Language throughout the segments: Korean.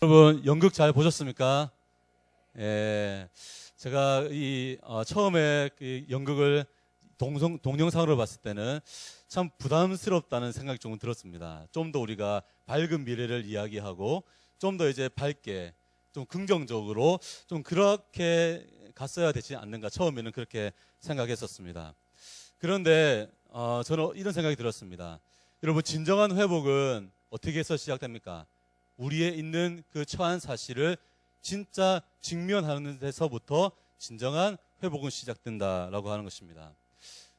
여러분 연극 잘 보셨습니까? 예, 제가 처음에 그 연극을 동영상으로 봤을 때는 참 부담스럽다는 생각이 조금 들었습니다. 좀 더 우리가 밝은 미래를 이야기하고 좀 더 이제 밝게 좀 긍정적으로 좀 그렇게 갔어야 되지 않는가, 처음에는 그렇게 생각했었습니다. 그런데 저는 이런 생각이 들었습니다. 여러분, 진정한 회복은 어떻게 해서 시작됩니까? 우리에 있는 그 처한 사실을 진짜 직면하는 데서부터 진정한 회복은 시작된다라고 하는 것입니다.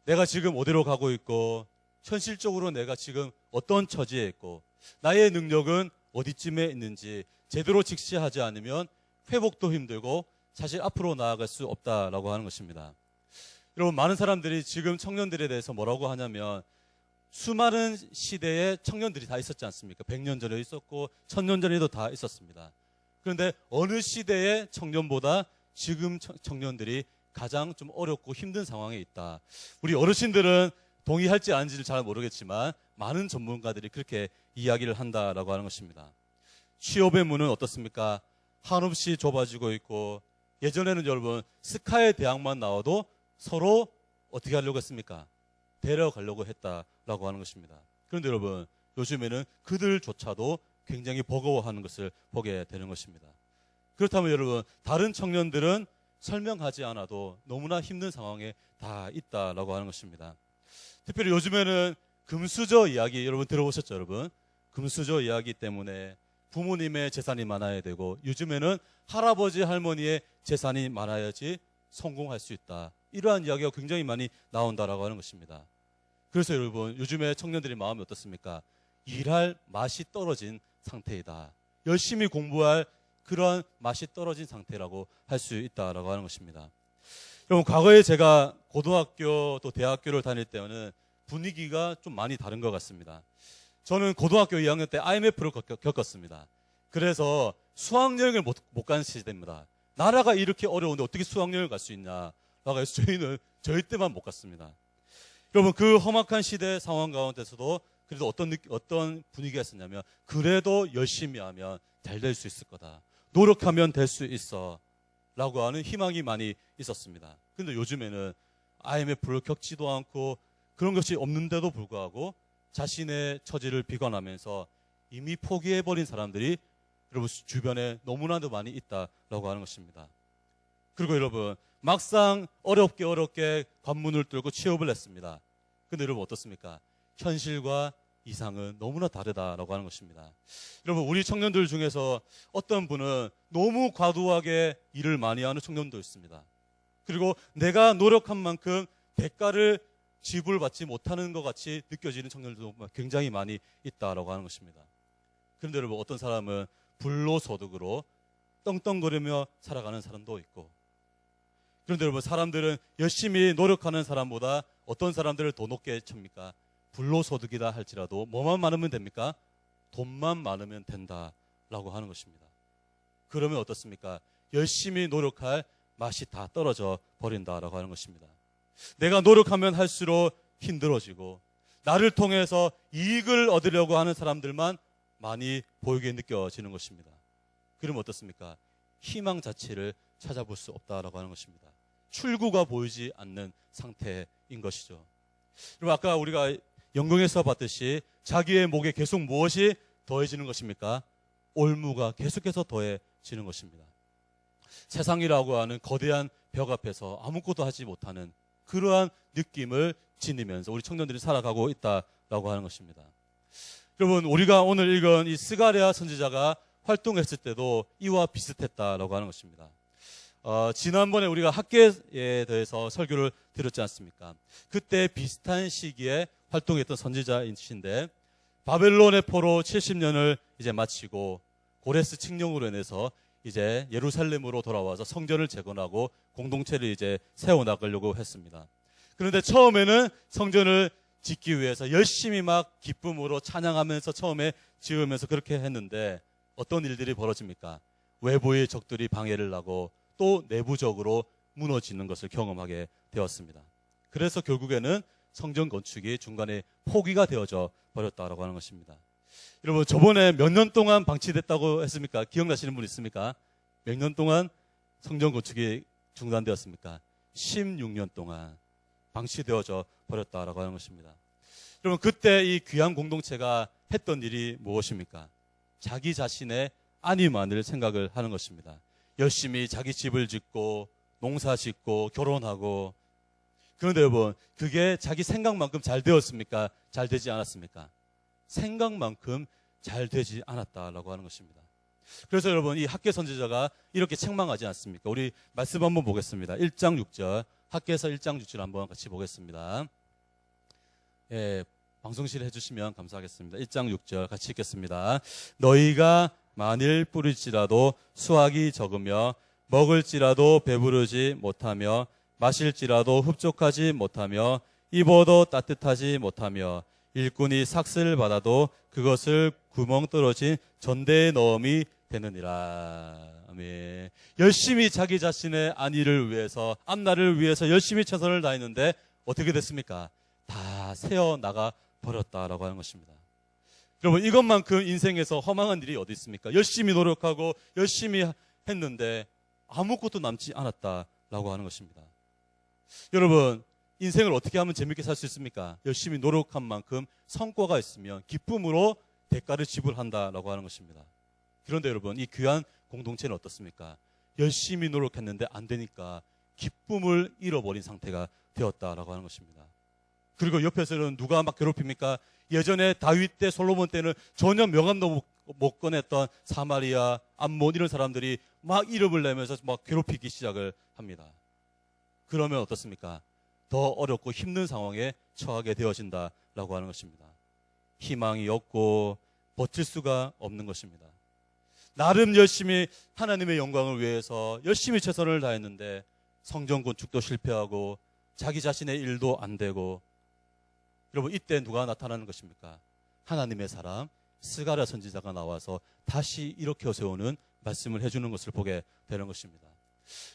내가 지금 어디로 가고 있고, 현실적으로 내가 지금 어떤 처지에 있고, 나의 능력은 어디쯤에 있는지 제대로 직시하지 않으면 회복도 힘들고 사실 앞으로 나아갈 수 없다라고 하는 것입니다. 여러분, 많은 사람들이 지금 청년들에 대해서 뭐라고 하냐면, 수많은 시대에 청년들이 다 있었지 않습니까? 100년 전에 있었고 1000년 전에도 다 있었습니다. 그런데 어느 시대의 청년보다 지금 청년들이 가장 좀 어렵고 힘든 상황에 있다. 우리 어르신들은 동의할지 아닌지를 잘 모르겠지만 많은 전문가들이 그렇게 이야기를 한다라고 하는 것입니다. 취업의 문은 어떻습니까? 한없이 좁아지고 있고, 예전에는 여러분 스카의 대학만 나와도 서로 어떻게 하려고 했습니까? 데려가려고 했다라고 하는 것입니다. 그런데 여러분, 요즘에는 그들조차도 굉장히 버거워하는 것을 보게 되는 것입니다. 그렇다면 여러분, 다른 청년들은 설명하지 않아도 너무나 힘든 상황에 다 있다라고 하는 것입니다. 특별히 요즘에는 금수저 이야기 여러분 들어보셨죠? 여러분, 금수저 이야기 때문에 부모님의 재산이 많아야 되고, 요즘에는 할아버지 할머니의 재산이 많아야지 성공할 수 있다, 이러한 이야기가 굉장히 많이 나온다라고 하는 것입니다. 그래서 여러분, 요즘에 청년들의 마음이 어떻습니까? 일할 맛이 떨어진 상태이다. 열심히 공부할 그러한 맛이 떨어진 상태라고 할 수 있다라고 하는 것입니다. 여러분, 과거에 제가 고등학교 또 대학교를 다닐 때는 분위기가 좀 많이 다른 것 같습니다. 저는 고등학교 2학년 때 IMF를 겪었습니다. 그래서 수학여행을 못 간 시대입니다. 나라가 이렇게 어려운데 어떻게 수학여행을 갈 수 있냐. 그래서 저희는 저희 때만 못 갔습니다. 여러분, 그 험악한 시대 상황 가운데서도 그래도 어떤 분위기가 있었냐면, 그래도 열심히 하면 잘 될 수 있을 거다, 노력하면 될 수 있어 라고 하는 희망이 많이 있었습니다. 그런데 요즘에는 IMF를 겪지도 않고 그런 것이 없는데도 불구하고 자신의 처지를 비관하면서 이미 포기해버린 사람들이 여러분 주변에 너무나도 많이 있다라고 하는 것입니다. 그리고 여러분, 막상 어렵게 관문을 뚫고 취업을 했습니다. 근데 여러분 어떻습니까? 현실과 이상은 너무나 다르다라고 하는 것입니다. 여러분, 우리 청년들 중에서 어떤 분은 너무 과도하게 일을 많이 하는 청년도 있습니다. 그리고 내가 노력한 만큼 대가를 지불받지 못하는 것 같이 느껴지는 청년들도 굉장히 많이 있다라고 하는 것입니다. 그런데 여러분, 어떤 사람은 불로소득으로 떵떵거리며 살아가는 사람도 있고, 그런데 여러분, 사람들은 열심히 노력하는 사람보다 어떤 사람들을 더 높게 칩니까? 불로소득이다 할지라도 뭐만 많으면 됩니까? 돈만 많으면 된다라고 하는 것입니다. 그러면 어떻습니까? 열심히 노력할 맛이 다 떨어져 버린다라고 하는 것입니다. 내가 노력하면 할수록 힘들어지고, 나를 통해서 이익을 얻으려고 하는 사람들만 많이 보이게 느껴지는 것입니다. 그러면 어떻습니까? 희망 자체를 찾아볼 수 없다라고 하는 것입니다. 출구가 보이지 않는 상태인 것이죠. 그럼 아까 우리가 연극에서 봤듯이 자기의 목에 계속 무엇이 더해지는 것입니까? 올무가 계속해서 더해지는 것입니다. 세상이라고 하는 거대한 벽 앞에서 아무것도 하지 못하는 그러한 느낌을 지니면서 우리 청년들이 살아가고 있다라고 하는 것입니다. 여러분, 우리가 오늘 읽은 이 스가랴 선지자가 활동했을 때도 이와 비슷했다라고 하는 것입니다. 지난번에 우리가 학계에 대해서 설교를 들었지 않습니까? 그때 비슷한 시기에 활동했던 선지자이신데, 바벨론의 포로 70년을 이제 마치고 고레스 칙령으로 인해서 이제 예루살렘으로 돌아와서 성전을 재건하고 공동체를 이제 세워나가려고 했습니다. 그런데 처음에는 성전을 짓기 위해서 열심히 막 기쁨으로 찬양하면서 처음에 지으면서 그렇게 했는데, 어떤 일들이 벌어집니까? 외부의 적들이 방해를 하고 또 내부적으로 무너지는 것을 경험하게 되었습니다. 그래서 결국에는 성전 건축이 중간에 포기가 되어져 버렸다라고 하는 것입니다. 여러분, 저번에 몇 년 동안 방치됐다고 했습니까? 기억나시는 분 있습니까? 몇 년 동안 성전 건축이 중단되었습니까? 16년 동안 방치되어져 버렸다라고 하는 것입니다. 여러분, 그때 이 귀한 공동체가 했던 일이 무엇입니까? 자기 자신의 안위만을 생각을 하는 것입니다. 열심히 자기 집을 짓고 농사 짓고 결혼하고. 그런데 여러분, 그게 자기 생각만큼 잘 되었습니까? 잘 되지 않았습니까? 생각만큼 잘 되지 않았다라고 하는 것입니다. 그래서 여러분, 이 학개 선지자가 이렇게 책망하지 않습니까? 우리 말씀 한번 보겠습니다. 1장 6절, 학개에서 1장 6절 한번 같이 보겠습니다. 예, 방송실 해주시면 감사하겠습니다. 1장 6절 같이 읽겠습니다. 너희가 만일 뿌릴지라도 수확이 적으며 먹을지라도 배부르지 못하며 마실지라도 흡족하지 못하며 입어도 따뜻하지 못하며 일꾼이 삭슬 받아도 그것을 구멍 떨어진 전대에 넣음이 되느니라. 아멘. 열심히 자기 자신의 안위를 위해서, 앞날을 위해서 열심히 최선을 다했는데 어떻게 됐습니까? 다 새어 나가 버렸다라고 하는 것입니다. 여러분, 이것만큼 인생에서 허망한 일이 어디 있습니까? 열심히 노력하고 열심히 했는데 아무것도 남지 않았다라고 하는 것입니다. 여러분, 인생을 어떻게 하면 재밌게 살 수 있습니까? 열심히 노력한 만큼 성과가 있으면 기쁨으로 대가를 지불한다라고 하는 것입니다. 그런데 여러분, 이 귀한 공동체는 어떻습니까? 열심히 노력했는데 안 되니까 기쁨을 잃어버린 상태가 되었다라고 하는 것입니다. 그리고 옆에서는 누가 막 괴롭힙니까? 예전에 다윗 때, 솔로몬 때는 전혀 명함도 못 꺼냈던 사마리아, 암몬 이런 사람들이 막 이름을 내면서 막 괴롭히기 시작을 합니다. 그러면 어떻습니까? 더 어렵고 힘든 상황에 처하게 되어진다라고 하는 것입니다. 희망이 없고 버틸 수가 없는 것입니다. 나름 열심히 하나님의 영광을 위해서 열심히 최선을 다했는데 성전 건축도 실패하고 자기 자신의 일도 안 되고. 여러분, 이때 누가 나타나는 것입니까? 하나님의 사람 스가랴 선지자가 나와서 다시 일으켜 세우는 말씀을 해주는 것을 보게 되는 것입니다.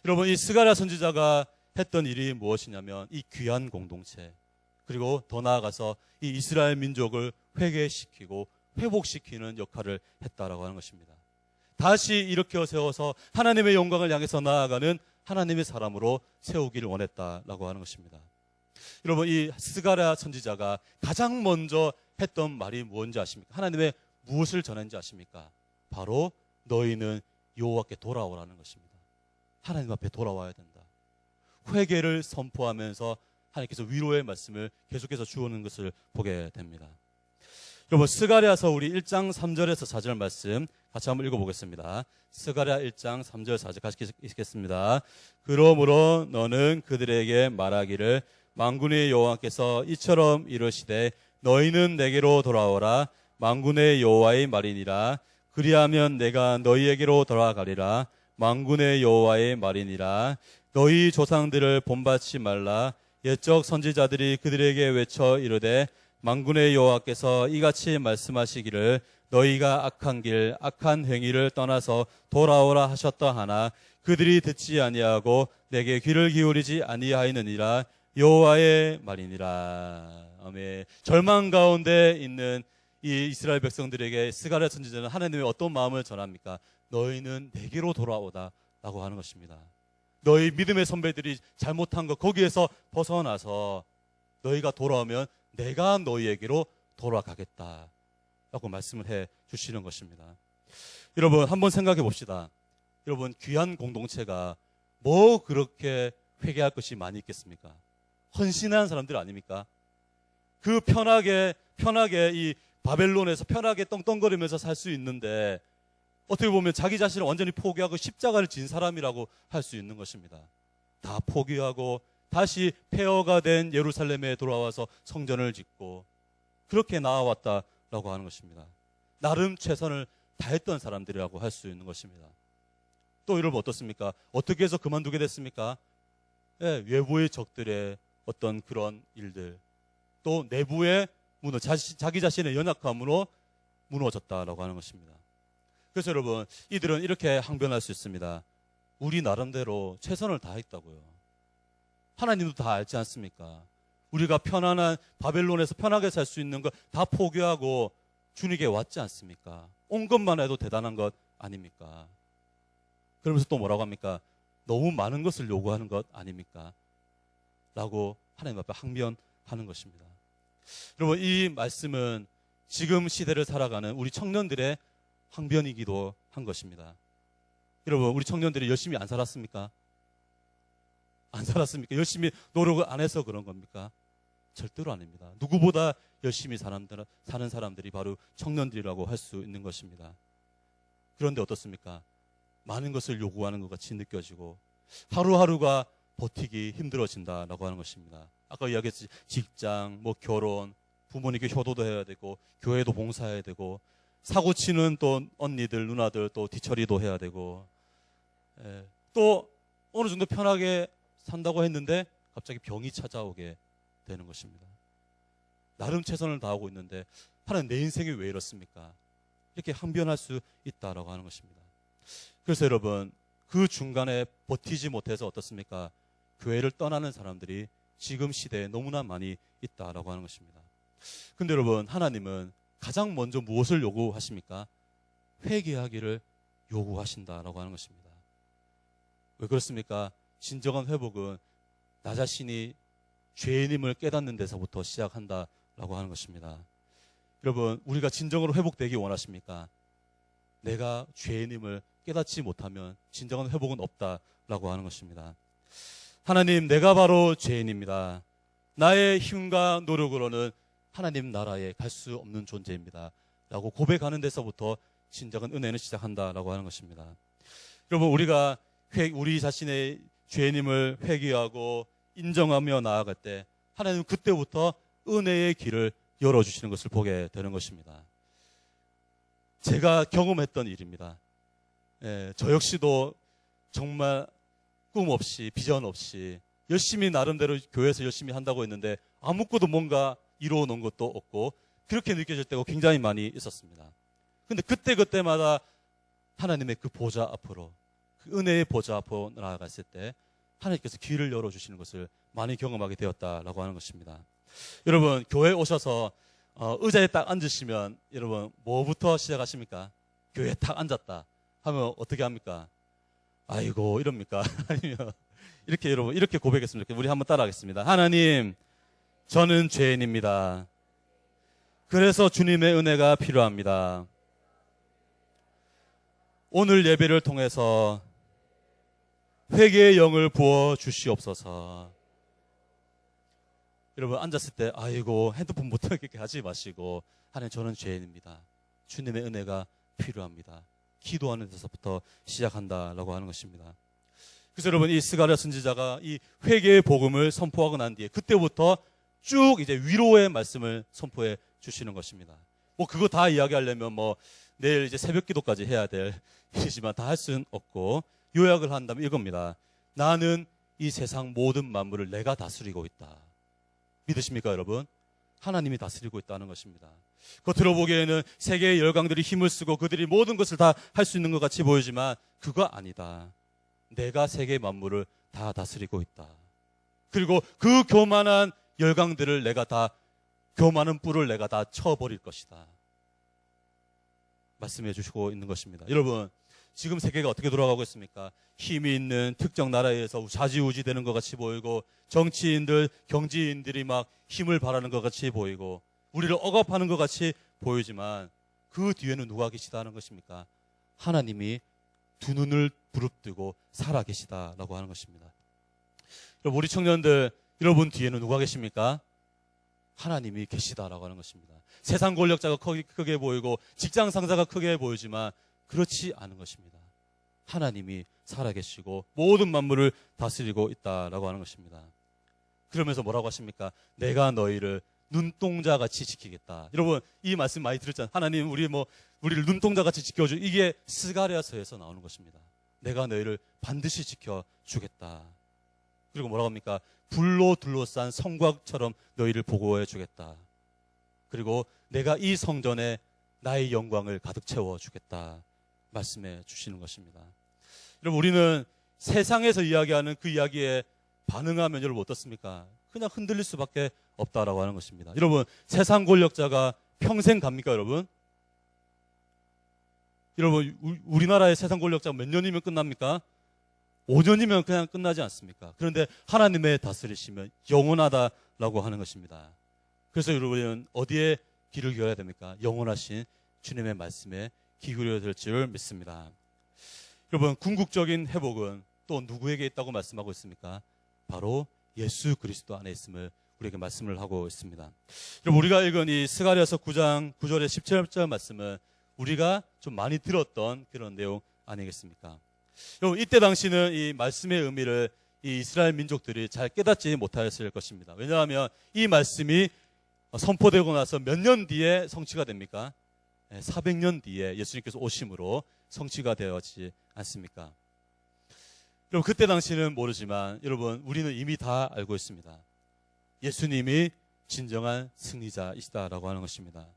여러분, 이 스가랴 선지자가 했던 일이 무엇이냐면 이 귀한 공동체, 그리고 더 나아가서 이 이스라엘 민족을 회개시키고 회복시키는 역할을 했다라고 하는 것입니다. 다시 일으켜 세워서 하나님의 영광을 향해서 나아가는 하나님의 사람으로 세우기를 원했다라고 하는 것입니다. 여러분, 이 스가랴 선지자가 가장 먼저 했던 말이 무엇인지 아십니까? 하나님의 무엇을 전했는지 아십니까? 바로 너희는 여호와께 돌아오라는 것입니다. 하나님 앞에 돌아와야 된다. 회개를 선포하면서 하나님께서 위로의 말씀을 계속해서 주오는 것을 보게 됩니다. 여러분, 스가랴서 우리 1장 3절에서 4절 말씀 같이 한번 읽어보겠습니다. 스가랴 1장 3절 4절 같이 읽겠습니다. 그러므로 너는 그들에게 말하기를 만군의 여호와께서 이처럼 이르시되 너희는 내게로 돌아오라. 만군의 여호와의 말이니라. 그리하면 내가 너희에게로 돌아가리라. 만군의 여호와의 말이니라. 너희 조상들을 본받지 말라. 옛적 선지자들이 그들에게 외쳐 이르되 만군의 여호와께서 이같이 말씀하시기를 너희가 악한 길 악한 행위를 떠나서 돌아오라 하셨다 하나 그들이 듣지 아니하고 내게 귀를 기울이지 아니하였느니라. 여호와의 말이니라. 아멘. 절망 가운데 있는 이 이스라엘 백성들에게 스가랴 선지자는 하나님의 어떤 마음을 전합니까? 너희는 내게로 돌아오다 라고 하는 것입니다. 너희 믿음의 선배들이 잘못한 것 거기에서 벗어나서 너희가 돌아오면 내가 너희에게로 돌아가겠다 라고 말씀을 해 주시는 것입니다. 여러분, 한번 생각해 봅시다. 여러분, 귀한 공동체가 뭐 그렇게 회개할 것이 많이 있겠습니까? 헌신한 사람들 아닙니까? 그 편하게 이 바벨론에서 편하게 떵떵거리면서 살 수 있는데 어떻게 보면 자기 자신을 완전히 포기하고 십자가를 진 사람이라고 할 수 있는 것입니다. 다 포기하고 다시 폐허가 된 예루살렘에 돌아와서 성전을 짓고 그렇게 나아왔다라고 하는 것입니다. 나름 최선을 다했던 사람들이라고 할 수 있는 것입니다. 또 여러분 어떻습니까? 어떻게 해서 그만두게 됐습니까? 예, 외부의 적들의 어떤 그런 일들, 또 내부의 자기 자신의 연약함으로 무너졌다라고 하는 것입니다. 그래서 여러분, 이들은 이렇게 항변할 수 있습니다. 우리 나름대로 최선을 다했다고요. 하나님도 다 알지 않습니까? 우리가 편안한 바벨론에서 편하게 살 수 있는 거 다 포기하고 주님께 왔지 않습니까? 온 것만 해도 대단한 것 아닙니까? 그러면서 또 뭐라고 합니까? 너무 많은 것을 요구하는 것 아닙니까? 라고 하나님 앞에 항변하는 것입니다. 여러분, 이 말씀은 지금 시대를 살아가는 우리 청년들의 항변이기도 한 것입니다. 여러분, 우리 청년들이 열심히 안 살았습니까? 안 살았습니까? 열심히 노력을 안 해서 그런 겁니까? 절대로 아닙니다. 누구보다 열심히 사는 사람들이 바로 청년들이라고 할 수 있는 것입니다. 그런데 어떻습니까? 많은 것을 요구하는 것 같이 느껴지고 하루하루가 버티기 힘들어진다라고 하는 것입니다. 아까 이야기했듯이 직장, 뭐 결혼, 부모님께 효도도 해야 되고 교회도 봉사해야 되고 사고 치는 또 언니들, 누나들 또 뒤처리도 해야 되고 또 어느 정도 편하게 산다고 했는데 갑자기 병이 찾아오게 되는 것입니다. 나름 최선을 다하고 있는데 하나님 내 인생이 왜 이렇습니까? 이렇게 항변할 수 있다라고 하는 것입니다. 그래서 여러분, 그 중간에 버티지 못해서 어떻습니까? 교회를 떠나는 사람들이 지금 시대에 너무나 많이 있다라고 하는 것입니다. 근데 여러분, 하나님은 가장 먼저 무엇을 요구하십니까? 회개하기를 요구하신다라고 하는 것입니다. 왜 그렇습니까? 진정한 회복은 나 자신이 죄인임을 깨닫는 데서부터 시작한다라고 하는 것입니다. 여러분, 우리가 진정으로 회복되기 원하십니까? 내가 죄인임을 깨닫지 못하면 진정한 회복은 없다라고 하는 것입니다. 하나님, 내가 바로 죄인입니다. 나의 힘과 노력으로는 하나님 나라에 갈 수 없는 존재입니다. 라고 고백하는 데서부터 진정한 은혜는 시작한다라고 하는 것입니다. 여러분, 우리가 우리 자신의 죄인임을 회개하고 인정하며 나아갈 때 하나님은 그때부터 은혜의 길을 열어주시는 것을 보게 되는 것입니다. 제가 경험했던 일입니다. 저 역시도 정말 꿈 없이 비전 없이 열심히 나름대로 교회에서 열심히 한다고 했는데 아무것도 뭔가 이루어 놓은 것도 없고 그렇게 느껴질 때가 굉장히 많이 있었습니다. 근데 그때마다 하나님의 그 보좌 앞으로, 그 은혜의 보좌 앞으로 나아갔을 때 하나님께서 길을 열어주시는 것을 많이 경험하게 되었다라고 하는 것입니다. 여러분, 교회 오셔서 의자에 딱 앉으시면 여러분 뭐부터 시작하십니까? 교회에 딱 앉았다 하면 어떻게 합니까? 아이고 이럽니까? 아니면 이렇게 여러분 이렇게 고백했으면 좋겠습니다. 우리 한번 따라하겠습니다. 하나님, 저는 죄인입니다. 그래서 주님의 은혜가 필요합니다. 오늘 예배를 통해서 회개의 영을 부어 주시옵소서. 여러분 앉았을 때 아이고 핸드폰부터 이렇게 하지 마시고 하나님, 저는 죄인입니다. 주님의 은혜가 필요합니다. 기도하는 데서부터 시작한다라고 하는 것입니다. 그래서 여러분, 이 스가랴 선지자가 이 회개의 복음을 선포하고 난 뒤에 그때부터 쭉 이제 위로의 말씀을 선포해 주시는 것입니다. 뭐 그거 다 이야기하려면 뭐 내일 이제 새벽 기도까지 해야 될 일이지만 다 할 수는 없고 요약을 한다면 이겁니다. 나는 이 세상 모든 만물을 내가 다스리고 있다. 믿으십니까, 여러분? 하나님이 다스리고 있다는 것입니다. 겉으로 보기에는 세계의 열강들이 힘을 쓰고 그들이 모든 것을 다 할 수 있는 것 같이 보이지만 그거 아니다. 내가 세계 만물을 다 다스리고 있다. 그리고 그 교만한 열강들을 교만한 뿔을 내가 다 쳐버릴 것이다. 말씀해 주시고 있는 것입니다. 여러분, 지금 세계가 어떻게 돌아가고 있습니까? 힘이 있는 특정 나라에서 좌지우지 되는 것 같이 보이고 정치인들, 경제인들이 막 힘을 발하는 것 같이 보이고 우리를 억압하는 것 같이 보이지만 그 뒤에는 누가 계시다는 것입니까? 하나님이 두 눈을 부릅뜨고 살아계시다라고 하는 것입니다. 여러분, 우리 청년들, 여러분 뒤에는 누가 계십니까? 하나님이 계시다라고 하는 것입니다. 세상 권력자가 크게 보이고 직장 상사가 크게 보이지만 그렇지 않은 것입니다. 하나님이 살아계시고 모든 만물을 다스리고 있다라고 하는 것입니다. 그러면서 뭐라고 하십니까? 내가 너희를 눈동자같이 지키겠다. 여러분, 이 말씀 많이 들었잖아요. 하나님 우리를 눈동자같이 지켜줘. 이게 스가랴서에서 나오는 것입니다. 내가 너희를 반드시 지켜주겠다. 그리고 뭐라고 합니까? 불로 둘러싼 성곽처럼 너희를 보호해 주겠다. 그리고 내가 이 성전에 나의 영광을 가득 채워주겠다. 말씀해 주시는 것입니다. 여러분, 우리는 세상에서 이야기하는 그 이야기에 반응하면 여러분 어떻습니까? 그냥 흔들릴 수밖에 없다라고 하는 것입니다. 여러분, 세상 권력자가 평생 갑니까, 여러분? 여러분, 우리나라의 세상 권력자 몇 년이면 끝납니까? 5년이면 그냥 끝나지 않습니까? 그런데 하나님의 다스리시면 영원하다라고 하는 것입니다. 그래서 여러분은 어디에 귀를 기울여야 됩니까? 영원하신 주님의 말씀에 귀 기울여야 될 줄 믿습니다. 여러분, 궁극적인 회복은 또 누구에게 있다고 말씀하고 있습니까? 바로 예수 그리스도 안에 있음을 우리에게 말씀을 하고 있습니다. 여러분, 우리가 읽은 이 스가랴서 9장 9절에 17절 말씀은 우리가 좀 많이 들었던 그런 내용 아니겠습니까? 여러분, 이때 당시는 이 말씀의 의미를 이 이스라엘 민족들이 잘 깨닫지 못하였을 것입니다. 왜냐하면 이 말씀이 선포되고 나서 몇 년 뒤에 성취가 됩니까? 400년 뒤에 예수님께서 오심으로 성취가 되었지 않습니까? 여러분, 그때 당시는 모르지만 여러분, 우리는 이미 다 알고 있습니다. 예수님이 진정한 승리자이시다라고 하는 것입니다.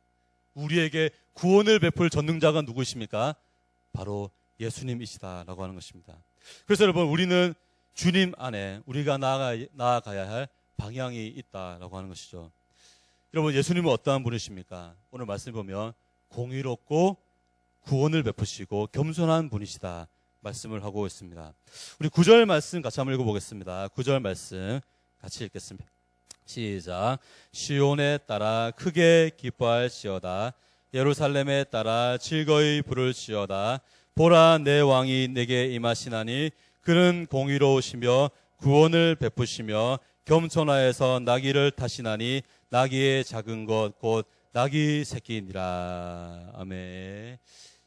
우리에게 구원을 베풀 전능자가 누구이십니까? 바로 예수님이시다라고 하는 것입니다. 그래서 여러분, 우리는 주님 안에 우리가 나아가야 할 방향이 있다라고 하는 것이죠. 여러분, 예수님은 어떠한 분이십니까? 오늘 말씀 보면 공의롭고 구원을 베푸시고 겸손한 분이시다 말씀을 하고 있습니다. 우리 9절 말씀 같이 한번 읽어보겠습니다. 9절 말씀 같이 읽겠습니다. 시작. 시온에 따라 크게 기뻐할지어다. 예루살렘에 따라 즐거이 부를지어다. 보라, 내 왕이 내게 임하시나니 그는 공의로우시며 구원을 베푸시며 겸손하여서 나귀를 타시나니 나귀의 작은 것 곧 나귀 새끼니라. 아멘.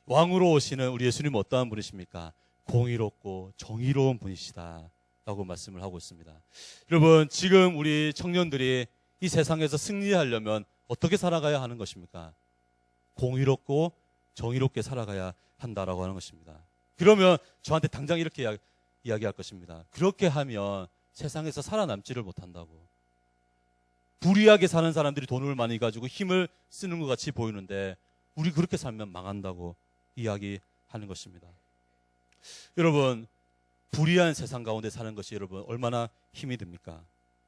왕으로 오시는 우리 예수님은 어떠한 분이십니까? 공의롭고 정의로운 분이시다 라고 말씀을 하고 있습니다. 여러분, 지금 우리 청년들이 이 세상에서 승리하려면 어떻게 살아가야 하는 것입니까? 공의롭고 정의롭게 살아가야 한다라고 하는 것입니다. 그러면 저한테 당장 이렇게 이야기할 것입니다. 그렇게 하면 세상에서 살아남지를 못한다고. 불의하게 사는 사람들이 돈을 많이 가지고 힘을 쓰는 것 같이 보이는데 우리 그렇게 살면 망한다고 이야기하는 것입니다. 여러분, 불의한 세상 가운데 사는 것이 여러분 얼마나 힘이 듭니까?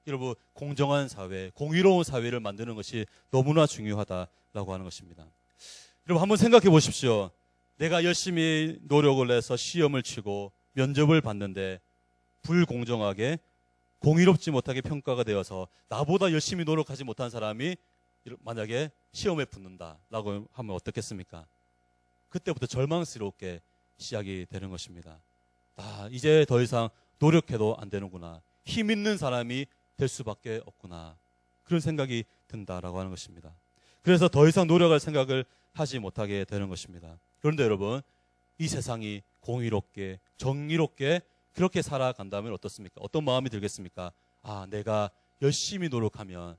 여러분, 공정한 사회, 공의로운 사회를 만드는 것이 너무나 중요하다라고 하는 것입니다. 여러분, 한번 생각해 보십시오. 내가 열심히 노력을 해서 시험을 치고 면접을 봤는데 불공정하게 공의롭지 못하게 평가가 되어서 나보다 열심히 노력하지 못한 사람이 만약에 시험에 붙는다라고 하면 어떻겠습니까? 그때부터 절망스럽게 시작이 되는 것입니다. 이제 더 이상 노력해도 안 되는구나. 힘 있는 사람이 될 수밖에 없구나. 그런 생각이 든다라고 하는 것입니다. 그래서 더 이상 노력할 생각을 하지 못하게 되는 것입니다. 그런데 여러분, 이 세상이 공의롭게 정의롭게 그렇게 살아간다면 어떻습니까? 어떤 마음이 들겠습니까? 내가 열심히 노력하면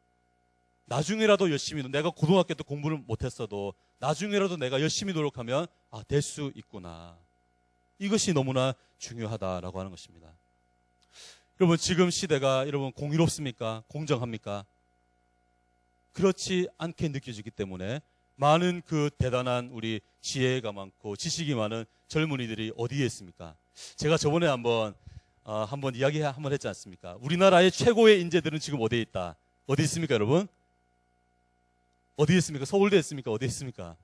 나중에라도 열심히, 내가 고등학교 때 공부를 못했어도 나중에라도 내가 열심히 노력하면 될 수 있구나. 이것이 너무나 중요하다라고 하는 것입니다. 여러분, 지금 시대가 여러분 공의롭습니까? 공정합니까? 그렇지 않게 느껴지기 때문에 많은 그 대단한 우리 지혜가 많고 지식이 많은 젊은이들이 어디에 있습니까? 제가 저번에 한번 이야기 한번 했지 않습니까? 우리나라의 최고의 인재들은 지금 어디에 있다? 어디 있습니까, 여러분? 어디 있습니까? 서울대에 있습니까? 어디 있습니까?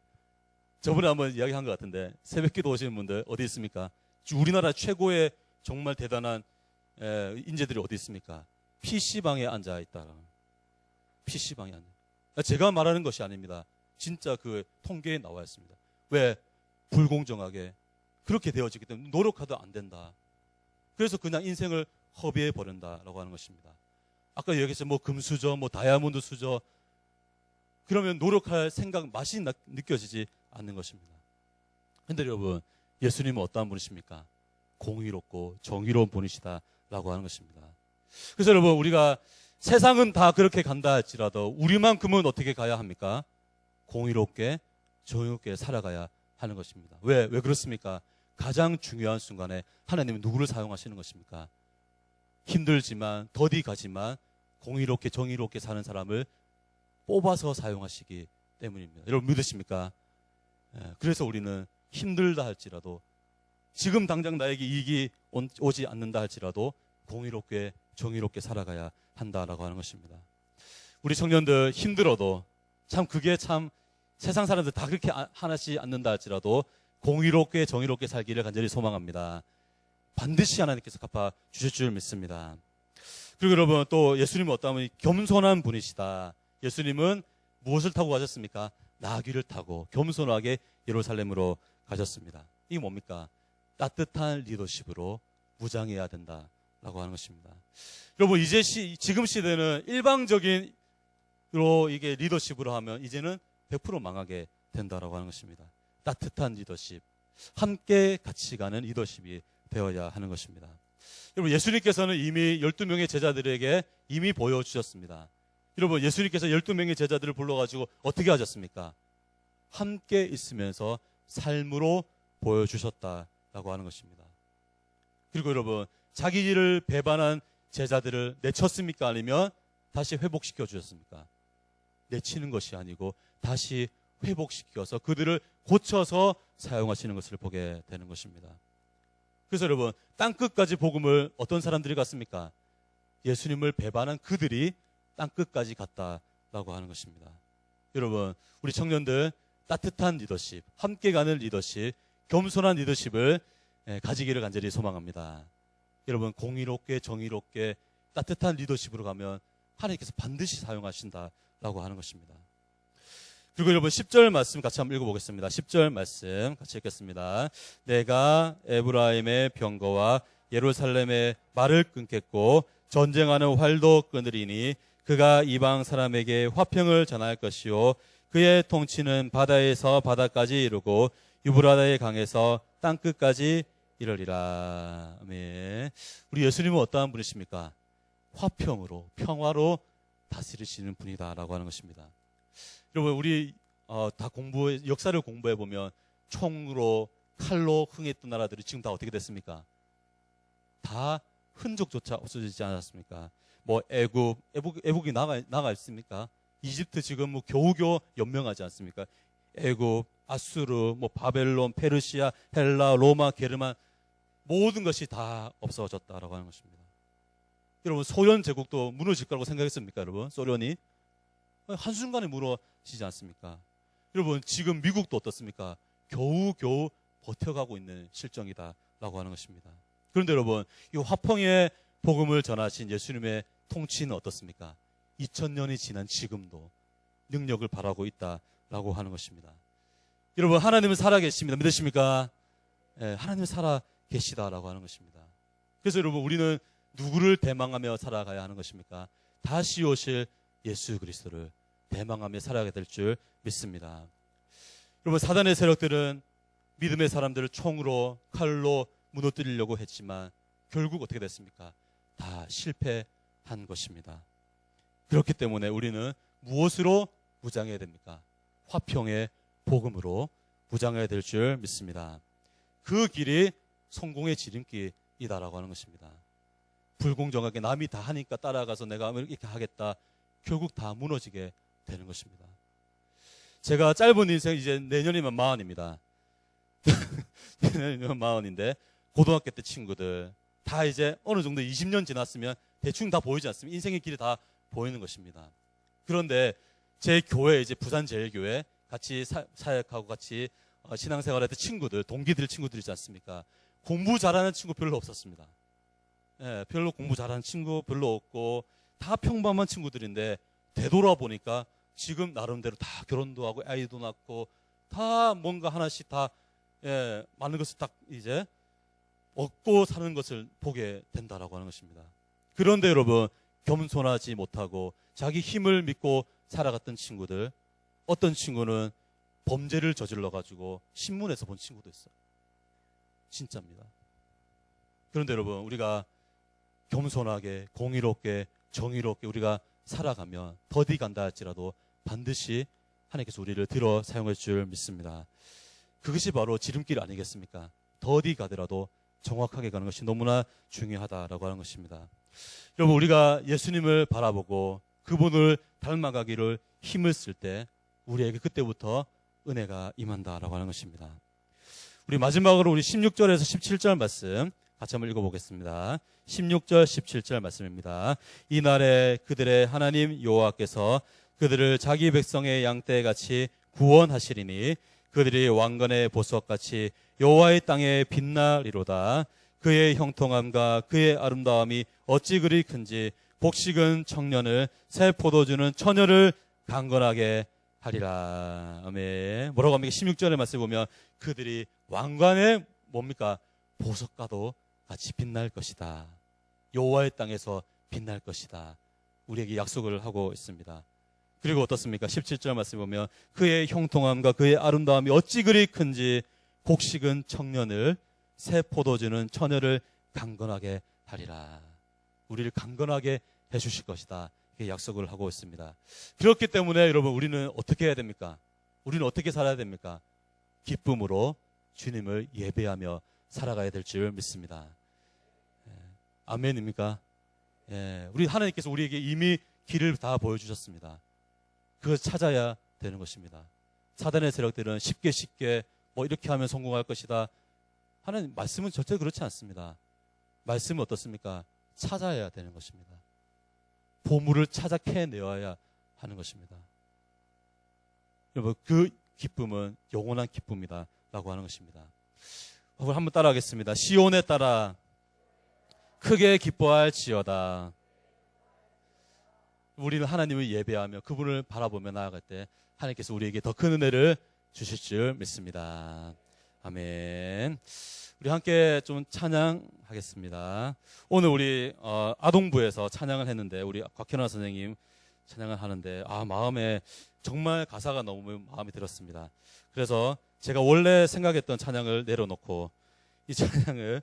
저번에 한번 이야기한 것 같은데 새벽기도 오시는 분들 어디 있습니까? 우리나라 최고의 정말 대단한 인재들이 어디 있습니까? PC방에 앉아 있다. PC방에 앉아. 제가 말하는 것이 아닙니다. 진짜 그 통계에 나와 있습니다. 왜? 불공정하게 그렇게 되어지기 때문에 노력하도 안 된다. 그래서 그냥 인생을 허비해 버린다라고 하는 것입니다. 아까 얘기했죠. 뭐 금수저, 뭐 다이아몬드 수저. 그러면 노력할 생각, 맛이 느껴지지 않는 것입니다. 그런데 여러분, 예수님은 어떠한 분이십니까? 공의롭고 정의로운 분이시다라고 하는 것입니다. 그래서 여러분, 우리가 세상은 다 그렇게 간다 할지라도 우리만큼은 어떻게 가야 합니까? 공의롭게 정의롭게 살아가야 하는 것입니다. 왜 그렇습니까? 가장 중요한 순간에 하나님은 누구를 사용하시는 것입니까? 힘들지만 더디 가지만 공의롭게 정의롭게 사는 사람을 뽑아서 사용하시기 때문입니다. 여러분 믿으십니까? 그래서 우리는 힘들다 할지라도 지금 당장 나에게 이익이 오지 않는다 할지라도 공의롭게 정의롭게 살아가야 한다라고 하는 것입니다. 우리 청년들 힘들어도 참 그게 참 세상 사람들 다 그렇게 하나씩 않는다 할지라도 공의롭게 정의롭게 살기를 간절히 소망합니다. 반드시 하나님께서 갚아 주실 줄 믿습니다. 그리고 여러분, 또 예수님은 어떠하면 겸손한 분이시다. 예수님은 무엇을 타고 가셨습니까? 나귀를 타고 겸손하게 예루살렘으로 가셨습니다. 이게 뭡니까? 따뜻한 리더십으로 무장해야 된다라고 하는 것입니다. 여러분, 이제 지금 시대는 일방적인 이게 리더십으로 하면 이제는 100% 망하게 된다라고 하는 것입니다. 따뜻한 리더십, 함께 같이 가는 리더십이 되어야 하는 것입니다. 여러분, 예수님께서는 이미 12명의 제자들에게 이미 보여주셨습니다. 여러분, 예수님께서 12명의 제자들을 불러가지고 어떻게 하셨습니까? 함께 있으면서 삶으로 보여주셨다라고 하는 것입니다. 그리고 여러분, 자기 일을 배반한 제자들을 내쳤습니까? 아니면 다시 회복시켜 주셨습니까? 내치는 것이 아니고 다시 회복시켜서 그들을 고쳐서 사용하시는 것을 보게 되는 것입니다. 그래서 여러분, 땅끝까지 복음을 어떤 사람들이 갔습니까? 예수님을 배반한 그들이 땅끝까지 갔다라고 하는 것입니다. 여러분, 우리 청년들 따뜻한 리더십, 함께 가는 리더십, 겸손한 리더십을 가지기를 간절히 소망합니다. 여러분, 공의롭게 정의롭게 따뜻한 리더십으로 가면 하나님께서 반드시 사용하신다라고 하는 것입니다. 그리고 여러분, 10절 말씀 같이 한번 읽어보겠습니다. 10절 말씀 같이 읽겠습니다. 내가 에브라임의 병거와 예루살렘의 말을 끊겠고 전쟁하는 활도 끊으리니 그가 이방 사람에게 화평을 전할 것이요 그의 통치는 바다에서 바다까지 이르고 유브라다의 강에서 땅끝까지 이르리라. 아멘. 우리 예수님은 어떠한 분이십니까? 화평으로, 평화로 다스리시는 분이다라고 하는 것입니다. 여러분, 우리 다 역사를 공부해 보면 총으로 칼로 흥했던 나라들이 지금 다 어떻게 됐습니까? 다 흔적조차 없어지지 않았습니까? 뭐 애국이 나가 있습니까? 이집트 지금 뭐 겨우겨우 연명하지 않습니까? 애국, 아수르, 뭐 바벨론, 페르시아, 헬라, 로마, 게르만 모든 것이 다 없어졌다라고 하는 것입니다. 여러분, 소련 제국도 무너질 거라고 생각했습니까? 여러분, 소련이 한순간에 무너지지 않습니까? 여러분, 지금 미국도 어떻습니까? 겨우겨우 버텨가고 있는 실정이다라고 하는 것입니다. 그런데 여러분, 이 화평의 복음을 전하신 예수님의 통치는 어떻습니까? 2000년이 지난 지금도 능력을 발하고 있다라고 하는 것입니다. 여러분, 하나님은 살아계십니다. 믿으십니까? 네, 하나님은 살아계시다라고 하는 것입니다. 그래서 여러분, 우리는 누구를 대망하며 살아가야 하는 것입니까? 다시 오실 예수 그리스도를 대망하며 살아가야 될 줄 믿습니다. 여러분, 사단의 세력들은 믿음의 사람들을 총으로 칼로 무너뜨리려고 했지만 결국 어떻게 됐습니까? 다 실패한 것입니다. 그렇기 때문에 우리는 무엇으로 무장해야 됩니까? 화평의 복음으로 무장해야 될 줄 믿습니다. 그 길이 성공의 지름길이다라고 하는 것입니다. 불공정하게 남이 다 하니까 따라가서 내가 이렇게 하겠다. 결국 다 무너지게 되는 것입니다. 제가 짧은 인생 이제 내년이면 40입니다. 내년이면 40인데 고등학교 때 친구들 다 이제 어느 정도 20년 지났으면 대충 다 보이지 않습니까? 인생의 길이 다 보이는 것입니다. 그런데 제 교회, 이제 부산제일교회 같이 사역하고 같이 신앙생활했던 친구들, 동기들 친구들이지 않습니까? 공부 잘하는 친구 별로 없었습니다. 예, 별로 공부 잘하는 친구 별로 없고 다 평범한 친구들인데 되돌아보니까 지금 나름대로 다 결혼도 하고 아이도 낳고 다 뭔가 하나씩 다 많은 것을 딱 이제 얻고 사는 것을 보게 된다라고 하는 것입니다. 그런데 여러분, 겸손하지 못하고 자기 힘을 믿고 살아갔던 친구들, 어떤 친구는 범죄를 저질러 가지고 신문에서 본 친구도 있어요. 진짜입니다. 그런데 여러분, 우리가 겸손하게 공의롭게 정의롭게 우리가 살아가면 더디 간다 할지라도 반드시 하나님께서 우리를 들어 사용할 줄 믿습니다. 그것이 바로 지름길 아니겠습니까? 더디 가더라도 정확하게 가는 것이 너무나 중요하다라고 하는 것입니다. 여러분, 우리가 예수님을 바라보고 그분을 닮아가기를 힘을 쓸 때 우리에게 그때부터 은혜가 임한다라고 하는 것입니다. 우리 마지막으로 우리 16절에서 17절 말씀 같이 한번 읽어보겠습니다. 16절 17절 말씀입니다. 이날에 그들의 하나님 여호와께서 그들을 자기 백성의 양떼같이 구원하시리니 그들이 왕관의 보석같이 여호와의 땅에 빛나리로다. 그의 형통함과 그의 아름다움이 어찌 그리 큰지 곡식은 청년을 새 포도주는 처녀를 강건하게 하리라. 아멘. 뭐라고 합니까? 16절의 말씀을 보면 그들이 왕관의 뭡니까? 보석과도 같이 빛날 것이다. 여호와의 땅에서 빛날 것이다. 우리에게 약속을 하고 있습니다. 그리고 어떻습니까? 17절 말씀 보면 그의 형통함과 그의 아름다움이 어찌 그리 큰지 곡식은 청년을 새 포도주는 처녀를 강건하게 하리라. 우리를 강건하게 해주실 것이다. 이게 약속을 하고 있습니다. 그렇기 때문에 여러분 우리는 어떻게 해야 됩니까? 우리는 어떻게 살아야 됩니까? 기쁨으로 주님을 예배하며 살아가야 될 줄 믿습니다. 아멘입니까? 우리 하나님께서 우리에게 이미 길을 다 보여주셨습니다. 그걸 찾아야 되는 것입니다. 사단의 세력들은 쉽게 뭐 이렇게 하면 성공할 것이다. 하나님 말씀은 절대 그렇지 않습니다. 말씀은 어떻습니까? 찾아야 되는 것입니다. 보물을 찾아 캐내어야 하는 것입니다. 여러분 그 기쁨은 영원한 기쁨이다 라고 하는 것입니다. 한번 따라하겠습니다. 시온에 따라 크게 기뻐할지어다. 우리는 하나님을 예배하며 그분을 바라보며 나아갈 때 하나님께서 우리에게 더 큰 은혜를 주실 줄 믿습니다. 아멘. 우리 함께 좀 찬양하겠습니다. 오늘 우리 아동부에서 찬양을 했는데 우리 곽현아 선생님 찬양을 하는데 마음에 정말 가사가 너무 마음에 들었습니다. 그래서 제가 원래 생각했던 찬양을 내려놓고 이 찬양을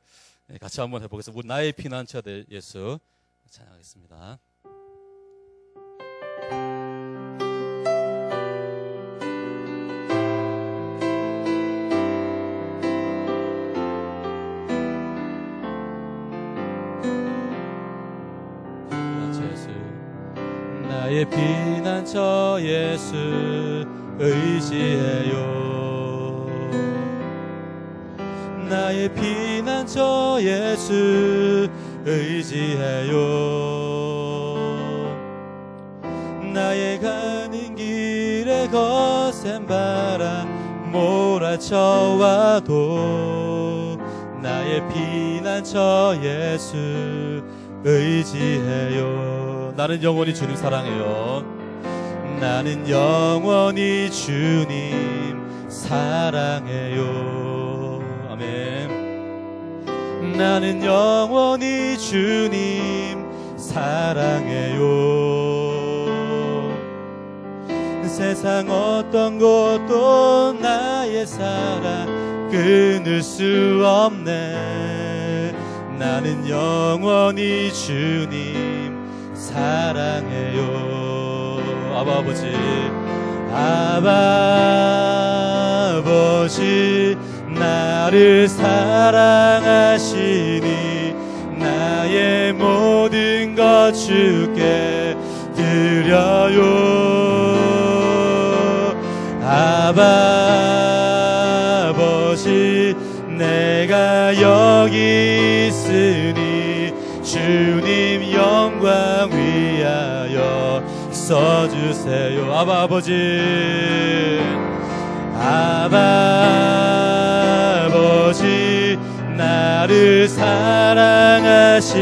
같이 한번 해보겠습니다. 우리 나의 피난처 될 예수 찬양하겠습니다. 나의 피난처 예수 의지해요. 나의 피난처 예수 의지해요. 나의 가는 길에 거센 바람 몰아쳐와도 나의 피난처 예수 의지해요. 나는 영원히 주님 사랑해요. 나는 영원히 주님 사랑해요. 아멘. 나는 영원히 주님 사랑해요. 세상 어떤 것도 나의 사랑 끊을 수 없네. 나는 영원히 주님 사랑해요. 아바 아버지, 아바 아버지 나를 사랑하시니 나의 모든 것 주께 드려요. 아바 아버지 내가 여기 있으니 주님 영광 위하여 써주세요. 아바 아버지, 아바 아버지 나를 사랑하시니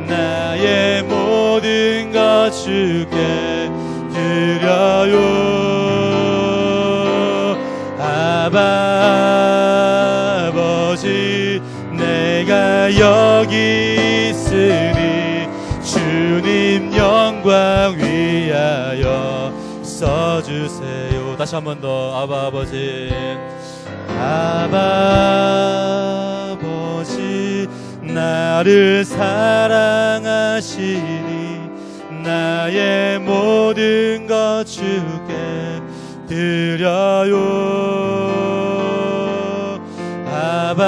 나의 모든 것 주께 드려요. 아바 아버지 내가 여기 있으니 주님 영광 위하여 써주세요. 다시 한 번 더. 아바 아버지, 아바 아버지 나를 사랑하시니 나의 모든 것 주께 드려요. 아바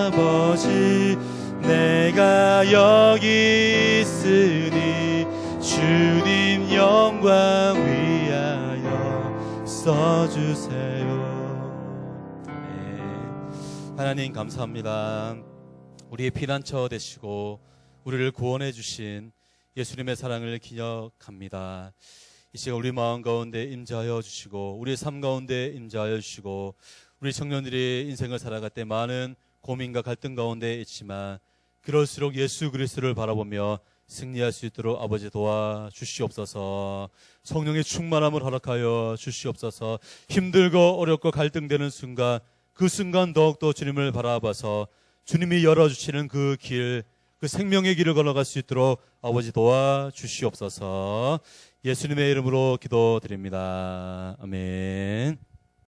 아버지 내가 여기 있으니 주님 영광 위하여 써주세요. 네. 하나님 감사합니다. 우리의 피난처 되시고 우리를 구원해 주신 예수님의 사랑을 기억합니다. 이 시간 우리 마음 가운데 임재하여 주시고 우리의 삶 가운데 임재하여 주시고 우리 청년들이 인생을 살아갈 때 많은 고민과 갈등 가운데 있지만 그럴수록 예수 그리스도를 바라보며 승리할 수 있도록 아버지 도와주시옵소서. 성령의 충만함을 허락하여 주시옵소서. 힘들고 어렵고 갈등되는 순간 그 순간 더욱더 주님을 바라봐서 주님이 열어주시는 그 길, 그 생명의 길을 걸어갈 수 있도록 아버지 도와주시옵소서. 예수님의 이름으로 기도드립니다. 아멘.